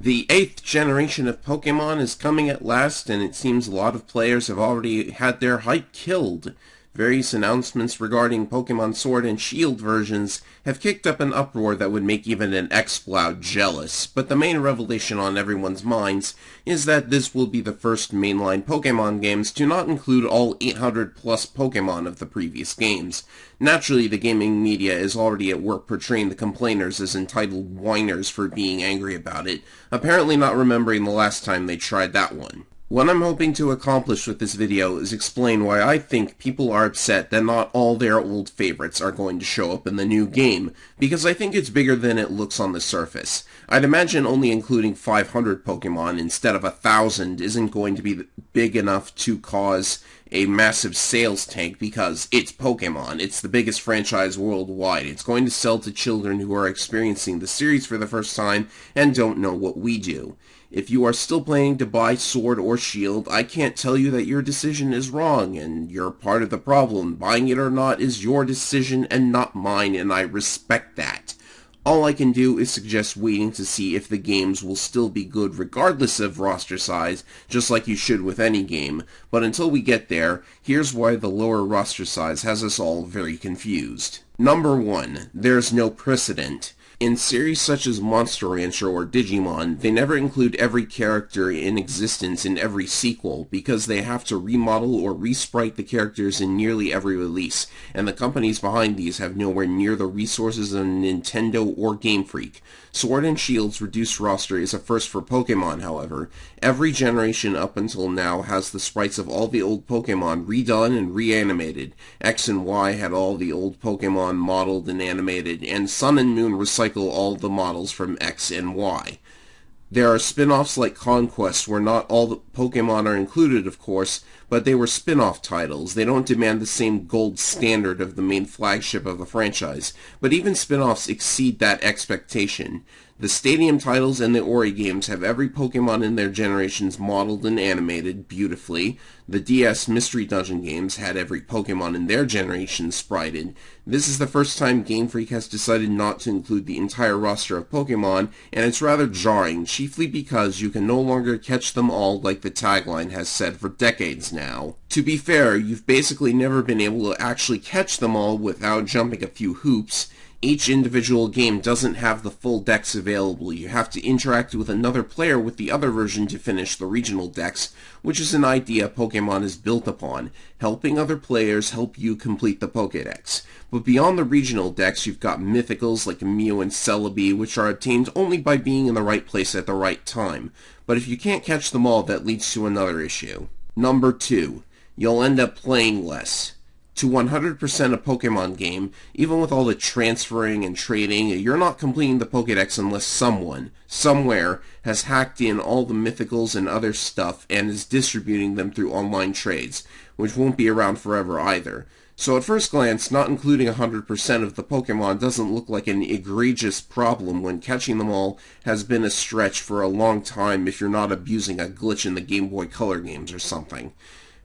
The 8th generation of Pokemon is coming at last, and it seems a lot of players have already had their hype killed. Various announcements regarding Pokemon Sword and Shield versions have kicked up an uproar that would make even an X-Ploud jealous, but the main revelation on everyone's minds is that this will be the first mainline Pokemon games to not include all 800 plus Pokemon of the previous games. Naturally, the gaming media is already at work portraying the complainers as entitled whiners for being angry about it, apparently not remembering the last time they tried that one. What I'm hoping to accomplish with this video is explain why I think people are upset that not all their old favorites are going to show up in the new game, because I think it's bigger than it looks on the surface. I'd imagine only including 500 Pokemon instead of 1,000 isn't going to be big enough to cause a massive sales tank because it's Pokemon. It's the biggest franchise worldwide. It's going to sell to children who are experiencing the series for the first time and don't know what we do. If you are still planning to buy Sword or Shield, I can't tell you that your decision is wrong, and you're part of the problem. Buying it or not is your decision and not mine, and I respect that. All I can do is suggest waiting to see if the games will still be good regardless of roster size, just like you should with any game. But until we get there, here's why the lower roster size has us all very confused. Number 1. There's no precedent. In series such as Monster Rancher or Digimon, they never include every character in existence in every sequel because they have to remodel or resprite the characters in nearly every release, and the companies behind these have nowhere near the resources of Nintendo or Game Freak. Sword and Shield's reduced roster is a first for Pokemon, however. Every generation up until now has the sprites of all the old Pokemon redone and reanimated. X and Y had all the old Pokemon modeled and animated, and Sun and Moon recycled all the models from X and Y. There are spin-offs like Conquest where not all the Pokemon are included, of course, but they were spin-off titles. They don't demand the same gold standard of the main flagship of the franchise, but even spin-offs exceed that expectation. The Stadium titles and the Ori games have every Pokemon in their generations modeled and animated beautifully. The DS Mystery Dungeon games had every Pokemon in their generation sprited. This is the first time Game Freak has decided not to include the entire roster of Pokemon, and it's rather jarring, chiefly because you can no longer catch them all like the tagline has said for decades now. To be fair, you've basically never been able to actually catch them all without jumping a few hoops. Each individual game doesn't have the full dex available. You have to interact with another player with the other version to finish the regional dex, which is an idea Pokemon is built upon, helping other players help you complete the Pokédex. But beyond the regional dex, you've got mythicals like Mew and Celebi, which are obtained only by being in the right place at the right time. But if you can't catch them all, that leads to another issue. Number 2. You'll end up playing less. To 100% a Pokemon game, even with all the transferring and trading, you're not completing the Pokédex unless someone, somewhere, has hacked in all the mythicals and other stuff and is distributing them through online trades, which won't be around forever either. So at first glance, not including 100% of the Pokemon doesn't look like an egregious problem when catching them all has been a stretch for a long time if you're not abusing a glitch in the Game Boy Color games or something.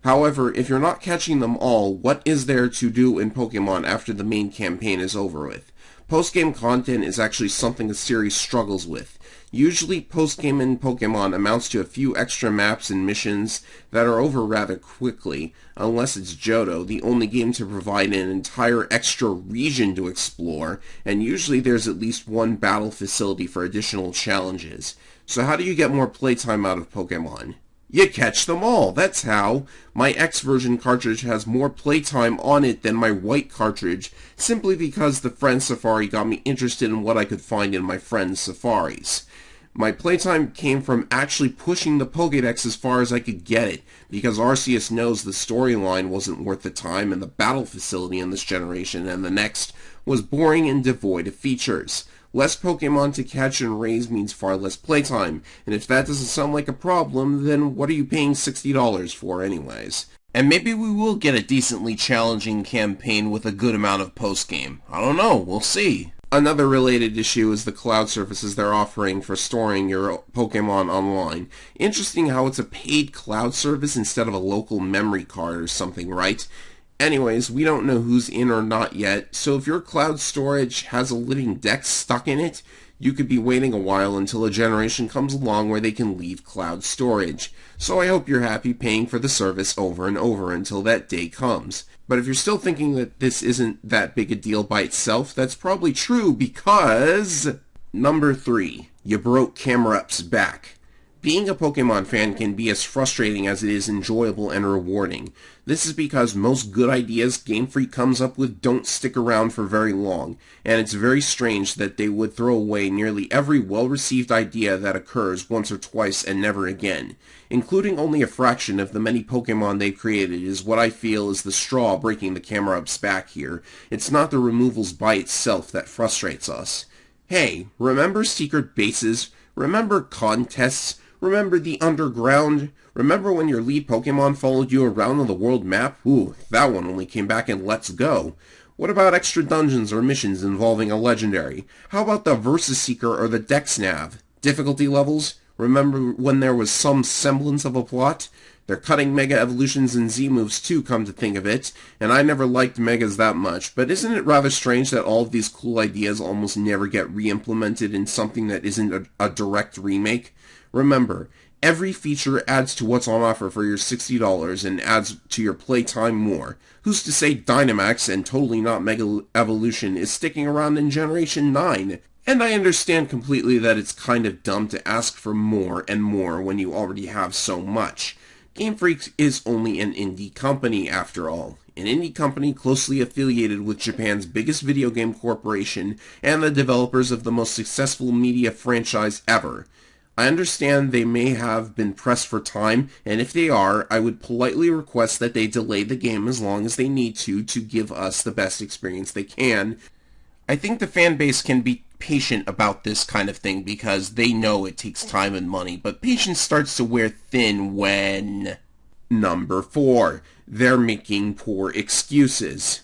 However, if you're not catching them all, what is there to do in Pokemon after the main campaign is over with? Post-game content is actually something the series struggles with. Usually, post-game in Pokemon amounts to a few extra maps and missions that are over rather quickly, unless it's Johto, the only game to provide an entire extra region to explore, and usually there's at least one battle facility for additional challenges. So how do you get more playtime out of Pokemon? You catch them all, that's how. My X version cartridge has more playtime on it than my white cartridge, simply because the Friend Safari got me interested in what I could find in my friends' safaris. My playtime came from actually pushing the Pokédex as far as I could get it, because Arceus knows the storyline wasn't worth the time and the battle facility in this generation and the next was boring and devoid of features. Less Pokemon to catch and raise means far less playtime, and if that doesn't sound like a problem, then what are you paying $60 for anyways? And maybe we will get a decently challenging campaign with a good amount of post-game. I don't know, we'll see. Another related issue is the cloud services they're offering for storing your Pokemon online. Interesting how it's a paid cloud service instead of a local memory card or something, right? Anyways, we don't know who's in or not yet, so if your cloud storage has a living Dex stuck in it, You could be waiting a while until a generation comes along where they can leave cloud storage. So I hope you're happy paying for the service over and over until that day comes. But if you're still thinking that this isn't that big a deal by itself, that's probably true because... Number 3. You broke Camerup's back. Being a Pokemon fan can be as frustrating as it is enjoyable and rewarding. This is because most good ideas Game Freak comes up with don't stick around for very long, and it's very strange that they would throw away nearly every well-received idea that occurs once or twice and never again. Including only a fraction of the many Pokemon they've created is what I feel is the straw breaking the Camerup's back here. It's not the removals by itself that frustrates us. Hey, remember secret bases? Remember contests? Remember the underground? Remember when your lead Pokemon followed you around on the world map? Ooh, that one only came back in Let's Go. What about extra dungeons or missions involving a legendary? How about the Versus Seeker or the Dex Nav? Difficulty levels? Remember when there was some semblance of a plot? They're cutting Mega Evolutions and Z-moves too, come to think of it, and I never liked Megas that much, but isn't it rather strange that all of these cool ideas almost never get re-implemented in something that isn't a direct remake? Remember, every feature adds to what's on offer for your $60 and adds to your playtime more. Who's to say Dynamax and totally not Mega Evolution is sticking around in Generation 9? And I understand completely that it's kind of dumb to ask for more and more when you already have so much. Game Freak is only an indie company, after all. An indie company closely affiliated with Japan's biggest video game corporation and the developers of the most successful media franchise ever. I understand they may have been pressed for time, and if they are, I would politely request that they delay the game as long as they need to give us the best experience they can. I think the fan base can be patient about this kind of thing because they know it takes time and money, but patience starts to wear thin when... Number 4. They're making poor excuses.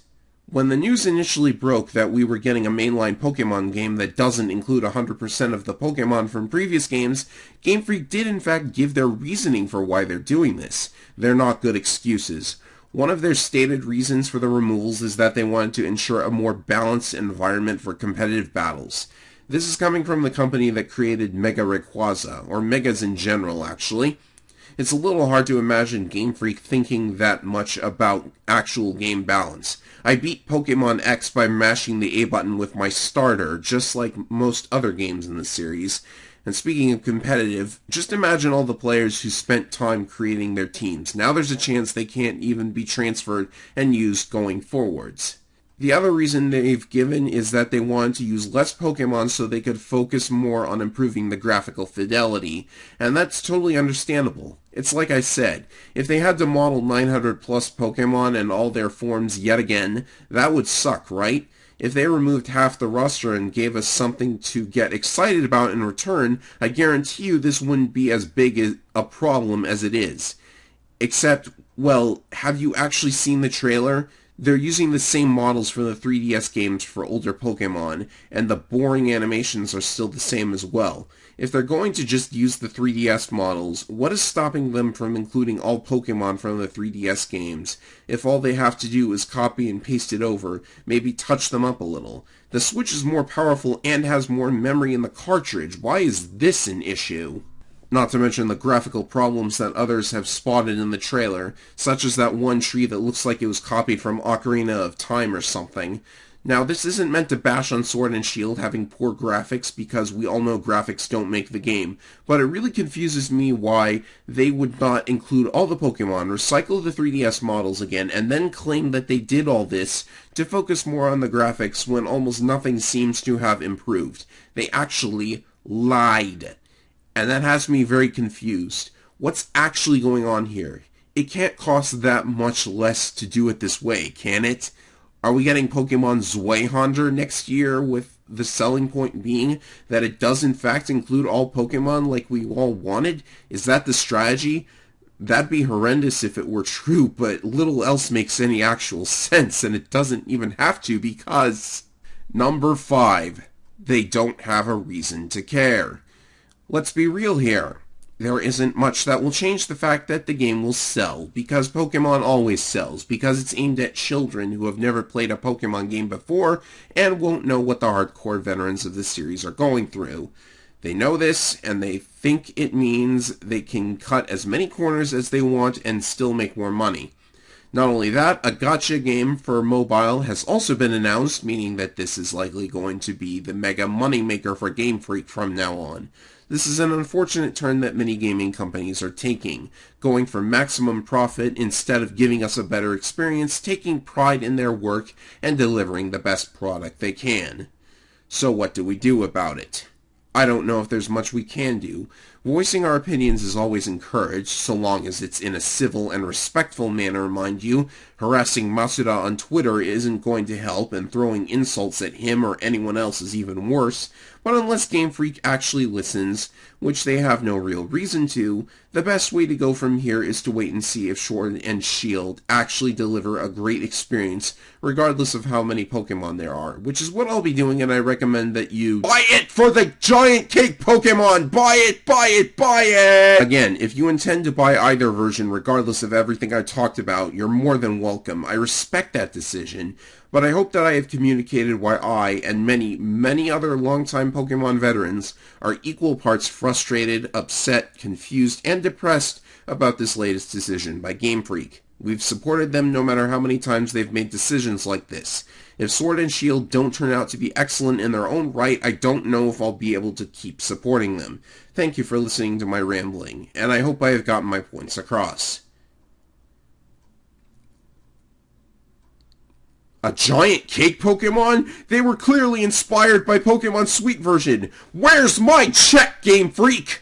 When the news initially broke that we were getting a mainline Pokemon game that doesn't include 100% of the Pokemon from previous games, Game Freak did in fact give their reasoning for why they're doing this. They're not good excuses. One of their stated reasons for the removals is that they wanted to ensure a more balanced environment for competitive battles. This is coming from the company that created Mega Rayquaza, or Megas in general, actually. It's a little hard to imagine Game Freak thinking that much about actual game balance. I beat Pokemon X by mashing the A button with my starter, just like most other games in the series. And speaking of competitive, just imagine all the players who spent time creating their teams. Now there's a chance they can't even be transferred and used going forwards. The other reason they've given is that they wanted to use less Pokemon so they could focus more on improving the graphical fidelity, and that's totally understandable. It's like I said, if they had to model 900 plus Pokemon and all their forms yet again, that would suck, right? If they removed half the roster and gave us something to get excited about in return, I guarantee you this wouldn't be as big a problem as it is. Except, well, have you actually seen the trailer? They're using the same models from the 3DS games for older Pokemon, and the boring animations are still the same as well. If they're going to just use the 3DS models, what is stopping them from including all Pokemon from the 3DS games? If all they have to do is copy and paste it over, maybe touch them up a little. The Switch is more powerful and has more memory in the cartridge. Why is this an issue? Not to mention the graphical problems that others have spotted in the trailer, such as that one tree that looks like it was copied from Ocarina of Time or something. Now, this isn't meant to bash on Sword and Shield having poor graphics, because we all know graphics don't make the game, but it really confuses me why they would not include all the Pokemon, recycle the 3DS models again, and then claim that they did all this to focus more on the graphics when almost nothing seems to have improved. They actually lied. And that has me very confused. What's actually going on here? It can't cost that much less to do it this way, can it? Are we getting Pokemon Zweihonder next year, with the selling point being that it does in fact include all Pokemon like we all wanted? Is that the strategy? That'd be horrendous if it were true, but little else makes any actual sense, and it doesn't even have to because... Number 5. They don't have a reason to care. Let's be real here. there isn't much that will change the fact that the game will sell, because Pokemon always sells, because it's aimed at children who have never played a Pokemon game before and won't know what the hardcore veterans of the series are going through. They know this, and they think it means they can cut as many corners as they want and still make more money. Not only that, a gacha game for mobile has also been announced, meaning that this is likely going to be the mega moneymaker for Game Freak from now on. This is an unfortunate turn that many gaming companies are taking, going for maximum profit instead of giving us a better experience, taking pride in their work, and delivering the best product they can. So what do we do about it? I don't know if there's much we can do. Voicing our opinions is always encouraged, so long as it's in a civil and respectful manner, mind you. Harassing Masuda on Twitter isn't going to help, and throwing insults at him or anyone else is even worse. But unless Game Freak actually listens, which they have no real reason to, the best way to go from here is to wait and see if Sword and Shield actually deliver a great experience, regardless of how many Pokemon there are, which is what I'll be doing, and I recommend that you buy it for the giant cake Pokemon! Buy it, buy it, buy it! Again, if you intend to buy either version, regardless of everything I talked about, you're more than welcome. I respect that decision, but I hope that I have communicated why I, and many, many other longtime Pokemon veterans, are equal parts frustrated, upset, confused, and depressed about this latest decision by Game Freak. We've supported them no matter how many times they've made decisions like this. If Sword and Shield don't turn out to be excellent in their own right, I don't know if I'll be able to keep supporting them. Thank you for listening to my rambling, and I hope I have gotten my points across. A giant cake Pokemon? They were clearly inspired by Pokemon Sweet version. Where's my check, Game Freak?